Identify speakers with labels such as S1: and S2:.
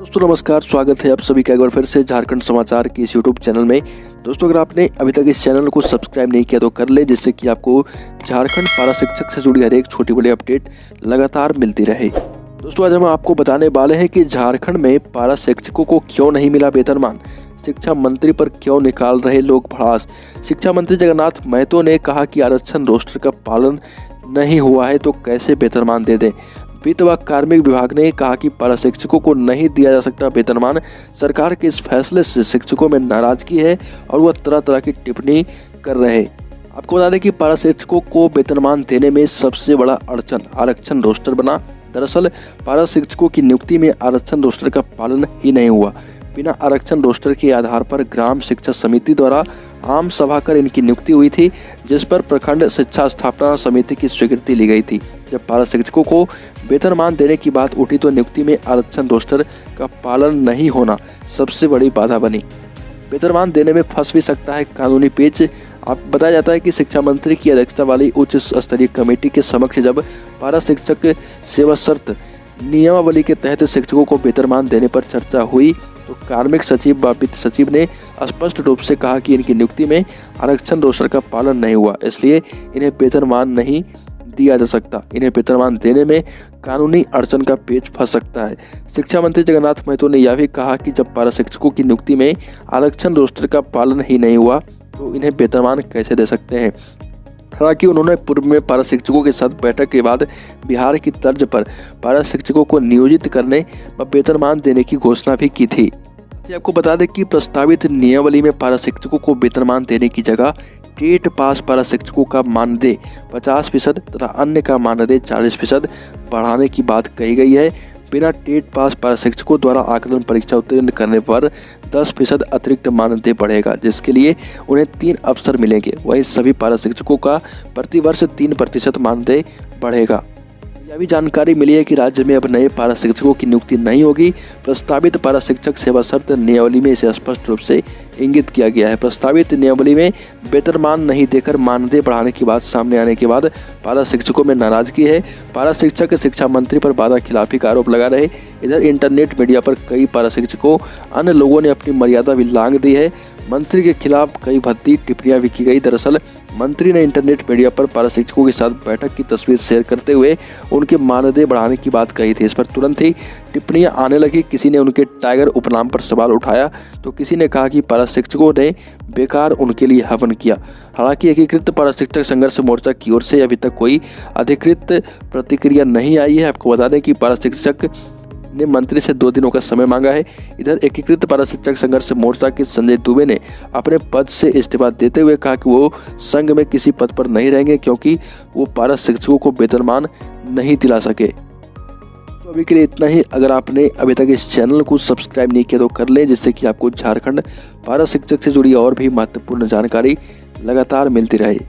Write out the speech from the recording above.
S1: दोस्तों नमस्कार, स्वागत है आप सभी का एक बार फिर से झारखंड समाचार के इस यूट्यूब चैनल में। दोस्तों अगर आपने अभी तक इस चैनल को सब्सक्राइब नहीं किया तो कर ले, जिससे कि आपको झारखंड पारा शिक्षक से जुड़ी हर एक छोटी बड़ी अपडेट लगातार मिलती रहे। दोस्तों आज हम आपको बताने वाले हैं कि झारखंड में पारा शिक्षकों को क्यों नहीं मिला वेतनमान, शिक्षा मंत्री पर क्यों निकाल रहे लोग भड़ास। शिक्षा मंत्री जगन्नाथ महतो ने कहा कि आरक्षण रोस्टर का पालन नहीं हुआ है तो कैसे वेतनमान दे दें। वित्त व कार्मिक विभाग ने कहा कि पारा शिक्षकों को नहीं दिया जा सकता वेतनमान। सरकार के इस फैसले से शिक्षकों में नाराजगी है और वह तरह तरह की टिप्पणी कर रहे हैं। आपको बता दें कि पारा शिक्षकों को वेतनमान देने में सबसे बड़ा अड़चन आरक्षण रोस्टर बना। दरअसल पारा शिक्षकों की नियुक्ति में आरक्षण रोस्टर का पालन ही नहीं हुआ। बिना आरक्षण रोस्टर के आधार पर ग्राम शिक्षा समिति द्वारा आम सभा कर इनकी नियुक्ति हुई थी, जिस पर प्रखंड शिक्षा स्थापना समिति की स्वीकृति ली गई थी। जब पारा शिक्षकों को वेतनमान देने की बात उठी तो नियुक्ति में आरक्षण रोस्टर का पालन नहीं होना सबसे बड़ी बाधा बनी। वेतनमान देने में फंस भी सकता है कानूनी पेच। आप बताया जाता है कि शिक्षा मंत्री की अध्यक्षता वाली उच्च स्तरीय कमेटी के समक्ष जब पारा शिक्षक सेवा शर्त नियमावली के तहत शिक्षकों को वेतनमान देने पर चर्चा हुई तो कार्मिक सचिव व वित्त सचिव ने स्पष्ट रूप से कहा कि इनकी नियुक्ति में आरक्षण रोस्टर का पालन नहीं हुआ, इसलिए इन्हें वेतनमान नहीं दिया जा सकता। इन्हें वेतनमान देने में कानूनी अड़चन का पेच फंस सकता है। शिक्षा मंत्री जगन्नाथ महतो ने यह भी कहा कि जब पारा शिक्षकों की नियुक्ति में आरक्षण रोस्टर का पालन ही नहीं हुआ तो इन्हें वेतनमान कैसे दे सकते हैं। हालांकि उन्होंने पूर्व में पारा शिक्षकों के साथ बैठक के बाद बिहार की तर्ज पर पारा शिक्षकों को नियोजित करने व वेतनमान देने की घोषणा भी की थी। आपको बता दें कि प्रस्तावित नियमावली में पारा शिक्षकों को वेतनमान देने की जगह टेट पास पारा शिक्षकों का मानदेय 50% तथा अन्य का मानदेय 40% बढ़ाने की बात कही गई है। बिना टेट पास पारा शिक्षकों द्वारा आकलन परीक्षा उत्तीर्ण करने पर 10% अतिरिक्त मानदेय बढ़ेगा, जिसके लिए उन्हें 3 अवसर मिलेंगे। वहीं सभी पारा शिक्षकों का प्रतिवर्ष 3% मानदेय बढ़ेगा। यह भी जानकारी मिली है कि राज्य में अब नए पारा शिक्षकों की नियुक्ति नहीं होगी। प्रस्तावित पारा शिक्षक सेवा शर्त नियमावली में इसे स्पष्ट रूप से इंगित किया गया है। प्रस्तावित नियमावली में वेतनमान नहीं देकर मानदेय बढ़ाने की बात सामने आने के बाद पारा शिक्षकों में नाराजगी है। पारा शिक्षक शिक्षा मंत्री पर वादा खिलाफी का आरोप लगा रहे। इधर इंटरनेट मीडिया पर कई पारा शिक्षकों अन्य लोगों ने अपनी मर्यादा भी लांघ दी है। मंत्री के खिलाफ कई भद्दी टिप्पणियां भी की गई। दरअसल मंत्री ने इंटरनेट मीडिया पर पारा शिक्षकों के साथ बैठक की तस्वीर शेयर करते हुए उनके मानदेय बढ़ाने की बात कही थी। इस पर तुरंत ही टिप्पणियां आने लगी। किसी ने उनके टाइगर उपनाम पर सवाल उठाया तो किसी ने कहा कि पारा शिक्षकों ने बेकार उनके लिए हवन किया। हालांकि एकीकृत पारा शिक्षक संघर्ष मोर्चा की ओर से अभी तक कोई अधिकृत प्रतिक्रिया नहीं आई है। आपको बता दें कि पारा शिक्षक ने मंत्री से 2 दिनों का समय मांगा है। इधर एकीकृत पारा शिक्षक संघर्ष मोर्चा के संजय दुबे ने अपने पद से इस्तीफा देते हुए कहा कि वो संघ में किसी पद पर नहीं रहेंगे क्योंकि वो पारा शिक्षकों को वेतनमान नहीं दिला सके। तो अभी के लिए इतना ही। अगर आपने अभी तक इस चैनल को सब्सक्राइब नहीं किया तो कर लें, जिससे कि आपको झारखंड पारा शिक्षक से जुड़ी और भी महत्वपूर्ण जानकारी लगातार मिलती रहे।